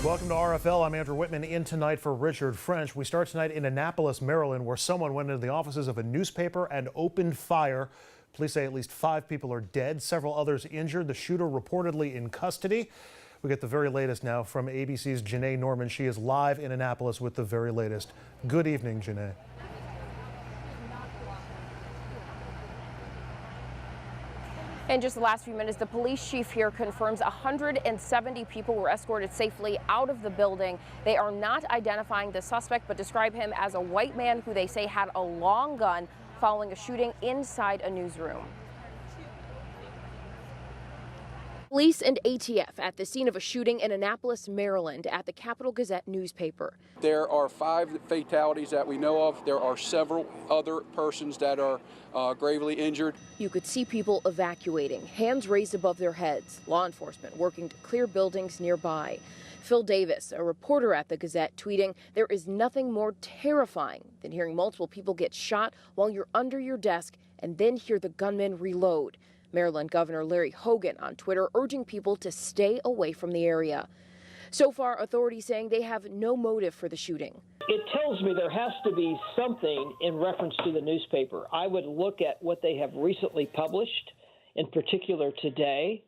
Welcome to RFL. I'm Andrew Whitman, in tonight for Richard French. We start tonight in Annapolis, Maryland, where someone went into the offices of a newspaper and opened fire. Police say at least 5 people are dead, several others injured. The shooter reportedly in custody. We get the very latest now from ABC's Janae Norman. She is live in Annapolis with the very latest. Good evening, Janae. In just the last few minutes, the police chief here confirms 170 people were escorted safely out of the building. They are not identifying the suspect, but describe him as a white man who they say had a long gun following a shooting inside a newsroom. Police and ATF at the scene of a shooting in Annapolis, Maryland, at the Capital Gazette newspaper. There are 5 fatalities that we know of. There are several other persons that are gravely injured. You could see people evacuating, hands raised above their heads, law enforcement working to clear buildings nearby. Phil Davis, a reporter at the Gazette, tweeting, "There is nothing more terrifying than hearing multiple people get shot while you're under your desk and then hear the gunman reload." Maryland Governor Larry Hogan on Twitter urging people to stay away from the area. So far, authorities saying they have no motive for the shooting. It tells me there has to be something in reference to the newspaper. I would look at what they have recently published, in particular today.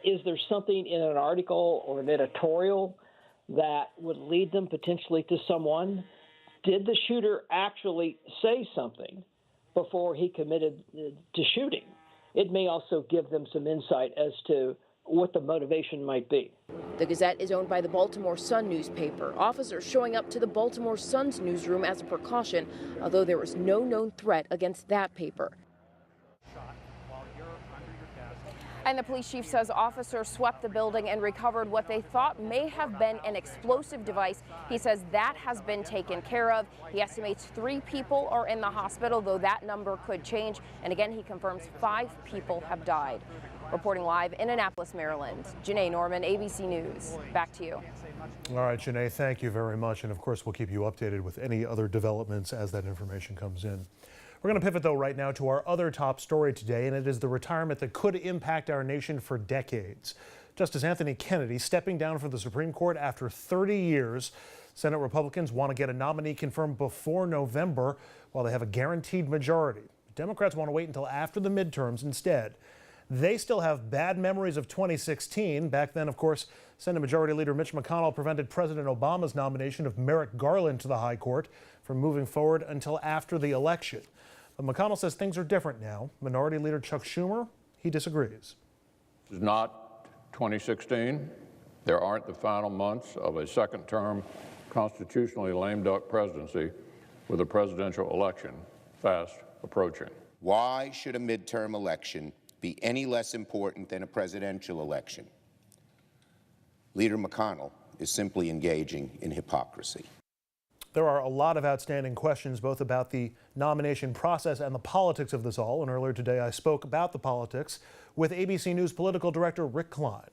Is there something in an article or an editorial that would lead them potentially to someone? Did the shooter actually say something before he committed to shooting? It may also give them some insight as to what the motivation might be. The Gazette is owned by the Baltimore Sun newspaper. Officers showing up to the Baltimore Sun's newsroom as a precaution, although there was no known threat against that paper. And the police chief says officers swept the building and recovered what they thought may have been an explosive device. He says that has been taken care of. He estimates 3 people are in the hospital, though that number could change. And again, he confirms 5 people have died. Reporting live in Annapolis, Maryland, Janae Norman, ABC News. Back to you. All right, Janae, thank you very much. And of course, we'll keep you updated with any other developments as that information comes in. We're going to pivot, though, right now to our other top story today, and it is the retirement that could impact our nation for decades. Justice Anthony Kennedy stepping down from the Supreme Court after 30 years. Senate Republicans want to get a nominee confirmed before November while they have a guaranteed majority. Democrats want to wait until after the midterms instead. They still have bad memories of 2016. Back then, of course, Senate Majority Leader Mitch McConnell prevented President Obama's nomination of Merrick Garland to the High Court from moving forward until after the election. But McConnell says things are different now. Minority Leader Chuck Schumer, he disagrees. This is not 2016. There aren't the final months of a second-term constitutionally lame duck presidency with a presidential election fast approaching. Why should a midterm election be any less important than a presidential election? Leader McConnell is simply engaging in hypocrisy. There are a lot of outstanding questions, both about the nomination process and the politics of this all. And earlier today, I spoke about the politics with ABC News political director Rick Klein.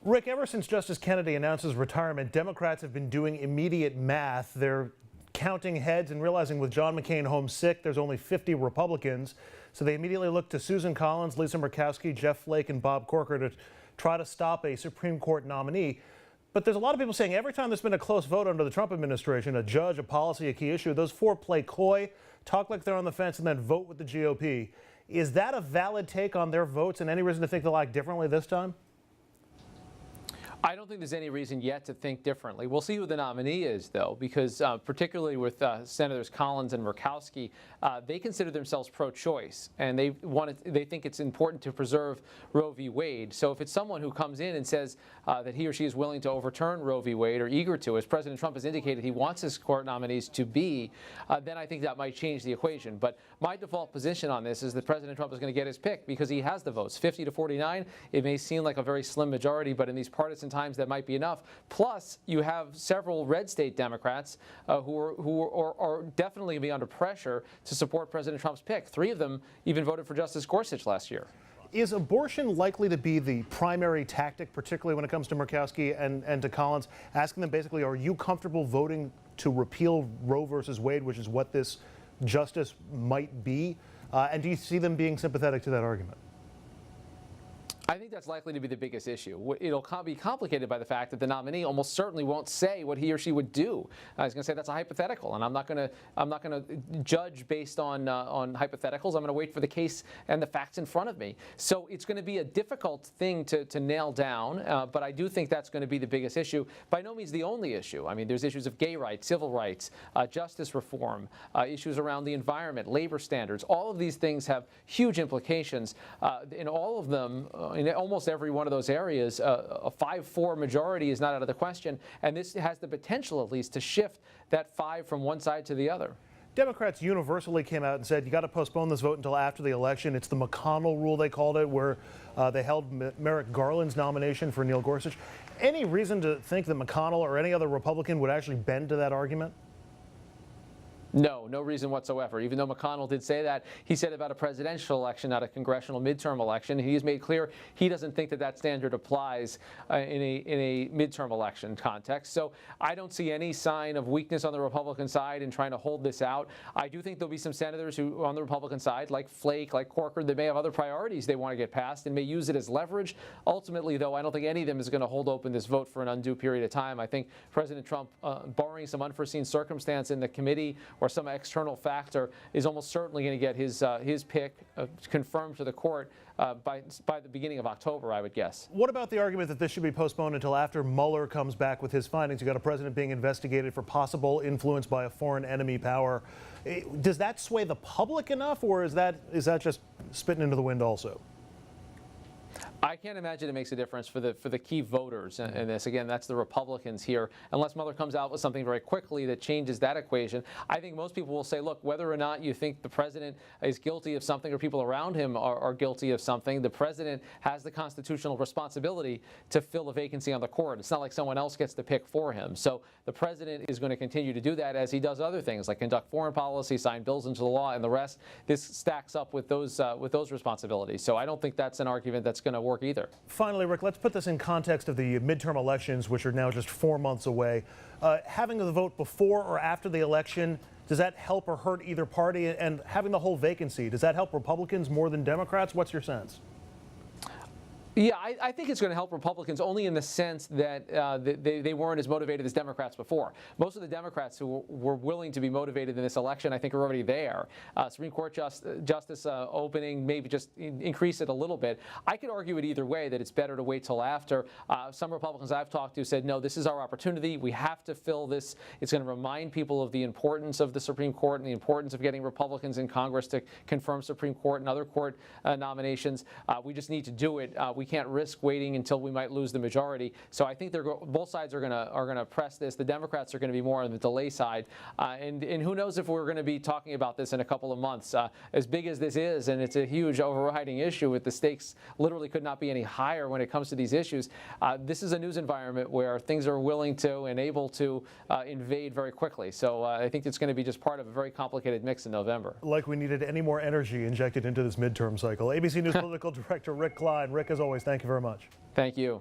Rick, ever since Justice Kennedy announced his retirement, Democrats have been doing immediate math. They're counting heads and realizing with John McCain home sick, there's only 50 Republicans. So they immediately looked to Susan Collins, Lisa Murkowski, Jeff Flake, and Bob Corker to try to stop a Supreme Court nominee. But there's a lot of people saying every time there's been a close vote under the Trump administration, a judge, a policy, a key issue, those 4 play coy, talk like they're on the fence, and then vote with the GOP. Is that a valid take on their votes, and any reason to think they'll act differently this time? I don't think there's any reason yet to think differently. We'll see who the nominee is, though, because particularly with Senators Collins and Murkowski, they consider themselves pro-choice, and they think it's important to preserve Roe v. Wade. So if it's someone who comes in and says that he or she is willing to overturn Roe v. Wade or eager to, as President Trump has indicated he wants his court nominees to be, then I think that might change the equation. But my default position on this is that President Trump is going to get his pick because he has the votes. 50 to 49, it may seem like a very slim majority, but in these partisan times that might be enough. Plus, you have several red state Democrats who are definitely going to be under pressure to support President Trump's pick. 3 of them even voted for Justice Gorsuch last year. Is abortion likely to be the primary tactic, particularly when it comes to Murkowski and to Collins, asking them basically, are you comfortable voting to repeal Roe versus Wade, which is what this justice might be? And do you see them being sympathetic to that argument? I think that's likely to be the biggest issue. It'll be complicated by the fact that the nominee almost certainly won't say what he or she would do. I was going to say that's a hypothetical, and I'm not going to judge based on hypotheticals. I'm going to wait for the case and the facts in front of me. So it's going to be a difficult thing to nail down, but I do think that's going to be the biggest issue. By no means the only issue. I mean, there's issues of gay rights, civil rights, justice reform, issues around the environment, labor standards. All of these things have huge implications. In all of them, in almost every one of those areas, a 5-4 majority is not out of the question, and this has the potential, at least, to shift that 5 from one side to the other. Democrats universally came out and said you got to postpone this vote until after the election. It's the McConnell rule, they called it, where they held Merrick Garland's nomination for Neil Gorsuch. Any reason to think that McConnell or any other Republican would actually bend to that argument? No reason whatsoever. Even though McConnell did say that, he said about a presidential election, not a congressional midterm election. He has made clear he doesn't think that standard applies in a midterm election context. So I don't see any sign of weakness on the Republican side in trying to hold this out. I do think there'll be some senators who, on the Republican side, like Flake, like Corker, that may have other priorities they want to get passed and may use it as leverage. Ultimately, though, I don't think any of them is going to hold open this vote for an undue period of time. I think President Trump, barring some unforeseen circumstance in the committee or some external factor, is almost certainly going to get his pick confirmed to the court by the beginning of October, I would guess. What about the argument that this should be postponed until after Mueller comes back with his findings? You got a president being investigated for possible influence by a foreign enemy power. Does that sway the public enough, or is that just spitting into the wind also? I can't imagine it makes a difference for the key voters in this. Again, that's the Republicans here. Unless Mueller comes out with something very quickly that changes that equation, I think most people will say, look, whether or not you think the president is guilty of something or people around him are guilty of something, the president has the constitutional responsibility to fill a vacancy on the court. It's not like someone else gets to pick for him. So the president is going to continue to do that as he does other things, like conduct foreign policy, sign bills into the law, and the rest. This stacks up with those responsibilities. So I don't think that's an argument that's going to work either. Finally, Rick, let's put this in context of the midterm elections, which are now just 4 months away. Having the vote before or after the election, does that help or hurt either party? And having the whole vacancy, does that help Republicans more than Democrats? What's your sense? Yeah, I think it's going to help Republicans only in the sense that they weren't as motivated as Democrats before. Most of the Democrats who were willing to be motivated in this election, I think, are already there. Supreme Court justice opening, maybe just increase it a little bit. I could argue it either way, that it's better to wait till after. Some Republicans I've talked to said, no, this is our opportunity. We have to fill this. It's going to remind people of the importance of the Supreme Court and the importance of getting Republicans in Congress to confirm Supreme Court and other court nominations. We just need to do it. We can't risk waiting until we might lose the majority. So I think both sides are going to press this. The Democrats are going to be more on the delay side, and who knows if we're going to be talking about this in a couple of months. As big as this is, and it's a huge overriding issue with the stakes literally could not be any higher when it comes to these issues. This is a news environment where things are willing to and able to invade very quickly. So I think it's going to be just part of a very complicated mix in November. Like we needed any more energy injected into this midterm cycle. ABC News political director Rick Klein. Rick, as always, thank you very much. Thank you.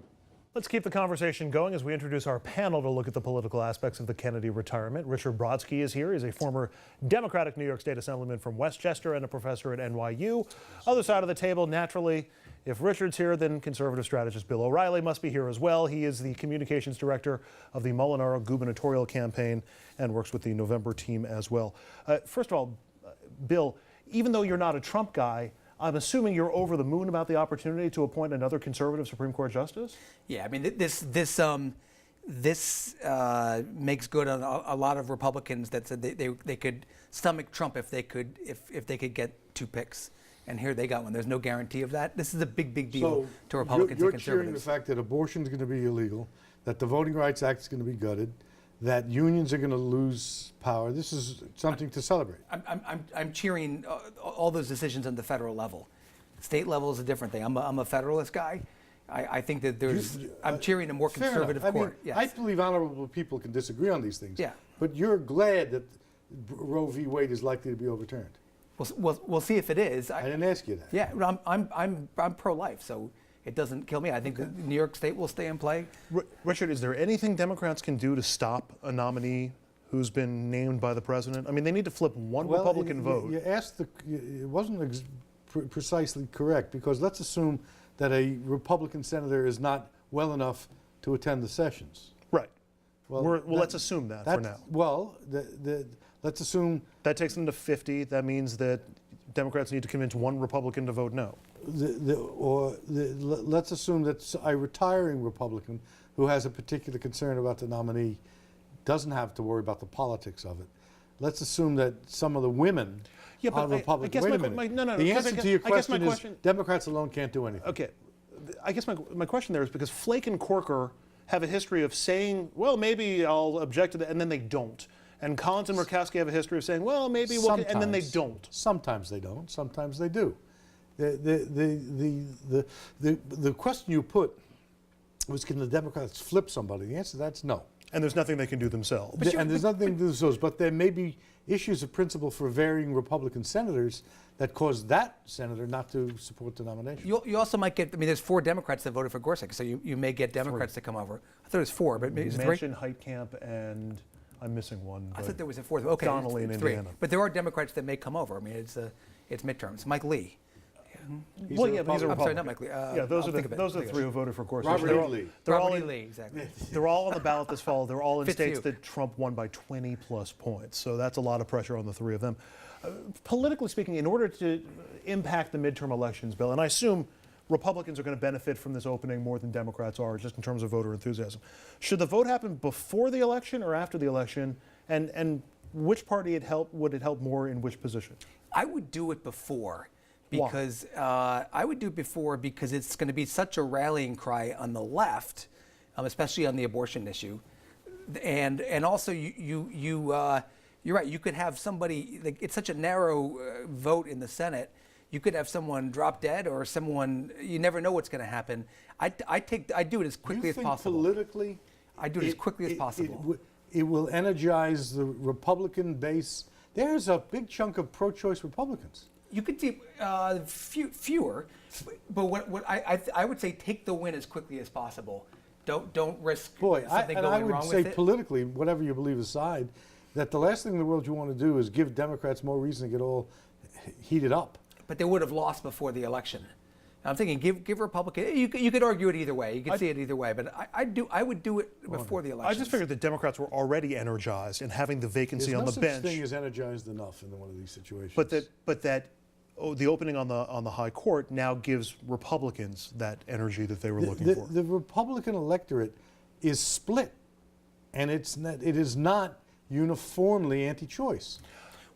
Let's keep the conversation going as we introduce our panel to look at the political aspects of the Kennedy retirement. Richard Brodsky is here. He's a former Democratic New York State Assemblyman from Westchester and a professor at NYU. Other side of the table, naturally, if Richard's here, then conservative strategist Bill O'Reilly must be here as well. He is the communications director of the Molinaro gubernatorial campaign and works with the November team as well. First of all, Bill, even though you're not a Trump guy, I'm assuming you're over the moon about the opportunity to appoint another conservative Supreme Court justice? Yeah, I mean, this makes good on a lot of Republicans that said they could stomach Trump if they could get 2 picks. And here they got one. There's no guarantee of that. This is a big deal to Republicans and conservatives. You're cheering the fact that abortion is going to be illegal, that the Voting Rights Act is going to be gutted, that unions are going to lose power. This is something to celebrate. I'm cheering all those decisions on the federal level. State level is a different thing. I'm a federalist guy. I think that I'm cheering a more conservative court. I mean, yes. I believe honorable people can disagree on these things. Yeah. But you're glad that Roe v. Wade is likely to be overturned. We'll see if it is. I didn't ask you that. Yeah, I'm pro-life, so it doesn't kill me. I think that New York State will stay in play. Richard, is there anything Democrats can do to stop a nominee who's been named by the president? I mean, they need to flip one Republican vote. You asked it wasn't precisely correct, because let's assume that a Republican senator is not well enough to attend the sessions. Right. Well, Let's assume that for now. Well, let's assume that takes them to 50. That means that Democrats need to convince one Republican to vote no. Let's assume that a retiring Republican who has a particular concern about the nominee doesn't have to worry about the politics of it. Let's assume that some of the women are Republican. Wait a minute. The answer to your question is Democrats alone can't do anything. Okay. I guess my question there is because Flake and Corker have a history of saying, well, maybe I'll object to that, and then they don't. And Collins and Murkowski have a history of saying, well, maybe we'll, and then they don't. Sometimes they don't. Sometimes they do. The question you put was, can the Democrats flip somebody? The answer to that's no. And there's nothing they can do themselves. And there's nothing to do themselves. But there may be issues of principle for varying Republican senators that cause that senator not to support the nomination. You also might get, I mean, there's 4 Democrats that voted for Gorsuch, so you may get Democrats to come over. I thought it was 4, but maybe it's 3. Manchin, Heitkamp, and I'm missing one. I thought there was a 4th. Okay, Donnelly in 3. Indiana. But there are Democrats that may come over. I mean, it's midterms. Mike Lee. He's a Republican. I'm sorry, not Mike Lee. Yeah, those are the 3 who voted for Gorsuch. Robert Lee. Robert E. Lee, exactly. They're all on the ballot this fall. They're all in Fits states you. that Trump won by 20-plus points. So that's a lot of pressure on the 3 of them. Politically speaking, in order to impact the midterm elections, Bill, and I assume Republicans are going to benefit from this opening more than Democrats are, just in terms of voter enthusiasm. Should the vote happen before the election or after the election? And which party would it help more in which position? I would do it before. Because I would do it before because it's going to be such a rallying cry on the left, especially on the abortion issue, and also you're right. You could have somebody like it's such a narrow vote in the Senate. You could have someone drop dead or someone you never know what's going to happen. I do it as quickly as possible. Politically, I do it as quickly as possible. It will energize the Republican base. There's a big chunk of pro-choice Republicans. You could see fewer, but what I would say take the win as quickly as possible. Don't risk something going wrong with it. I would say politically, whatever you believe aside, that the last thing in the world you want to do is give Democrats more reason to get all heated up. But they would have lost before the election. I'm thinking give Republicans. You could argue it either way. You could see it either way. But I would do it before the election. I just figured the Democrats were already energized and having the vacancy on the bench. There's no such thing as energized enough in one of these situations. But that the opening on the high court now gives Republicans that energy that they were looking for. The Republican electorate is split, and it is not uniformly anti-choice.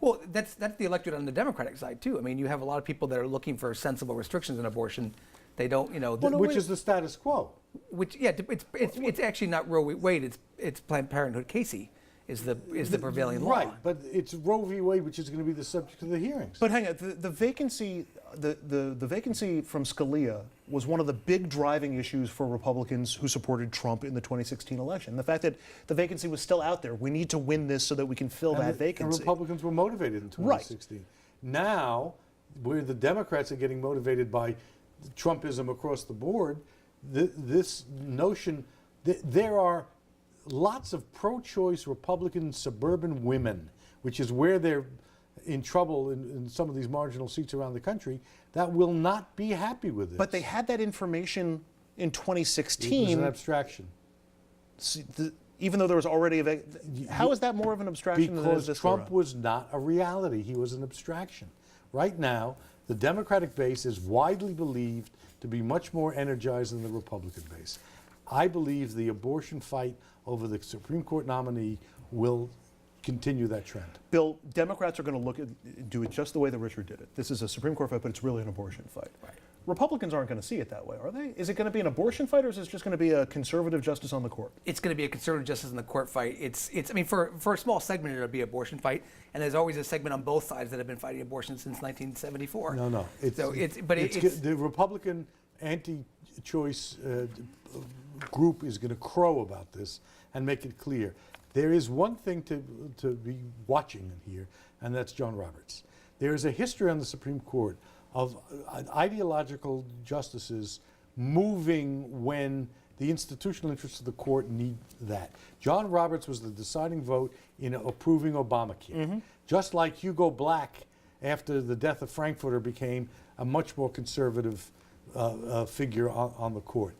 Well, that's the electorate on the Democratic side too. I mean, you have a lot of people that are looking for sensible restrictions on abortion. They don't, which is the status quo. Which, yeah, it's actually not Roe v. Wade. It's Planned Parenthood. Casey is the prevailing law. Right, but it's Roe v. Wade, which is going to be the subject of the hearings. But hang on, the vacancy from Scalia was one of the big driving issues for Republicans who supported Trump in the 2016 election. The fact that the vacancy was still out there. We need to win this so that we can fill that vacancy. And Republicans were motivated in 2016. Right. Now, where the Democrats are getting motivated by Trumpism across the board, this notion that there are lots of pro-choice Republican suburban women, which is where they're in trouble in some of these marginal seats around the country, that will not be happy with this. But they had that information in 2016. It was an abstraction. Even though there was already how is that more of an abstraction than it is this Because Trump was not a reality. He was an abstraction. Right now, the Democratic base is widely believed to be much more energized than the Republican base. I believe the abortion fight over the Supreme Court nominee will continue that trend. Bill, Democrats are going to do it just the way that Richard did it. This is a Supreme Court fight, but it's really an abortion fight. Right. Republicans aren't going to see it that way, are they? Is it going to be an abortion fight, or is it just going to be a conservative justice on the court? It's going to be a conservative justice on the court fight. I mean, for a small segment, it'll be an abortion fight, and there's always a segment on both sides that have been fighting abortion since 1974. No. The Republican anti-choice group is going to crow about this and make it clear. There is one thing to be watching here, and that's John Roberts. There is a history on the Supreme Court of ideological justices moving when the institutional interests of the court need that. John Roberts was the deciding vote in approving Obamacare. Mm-hmm. Just like Hugo Black, after the death of Frankfurter, became a much more conservative figure on the court.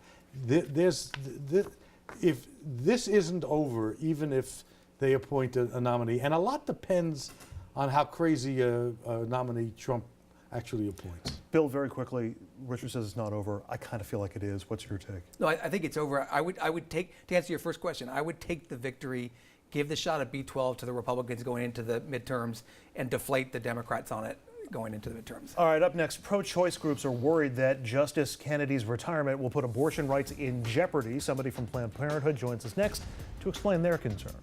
If this isn't over, even if they appoint a nominee, and a lot depends on how crazy a nominee Trump actually appoints. Bill, very quickly, Richard says it's not over. I kind of feel like it is. What's your take? No, I think it's over. I would take, to answer your first question, I would take the victory, give the shot at B12 to the Republicans going into the midterms, and deflate the Democrats on it going into the midterms. All right, up next, pro-choice groups are worried that Justice Kennedy's retirement will put abortion rights in jeopardy. Somebody from Planned Parenthood joins us next to explain their concerns.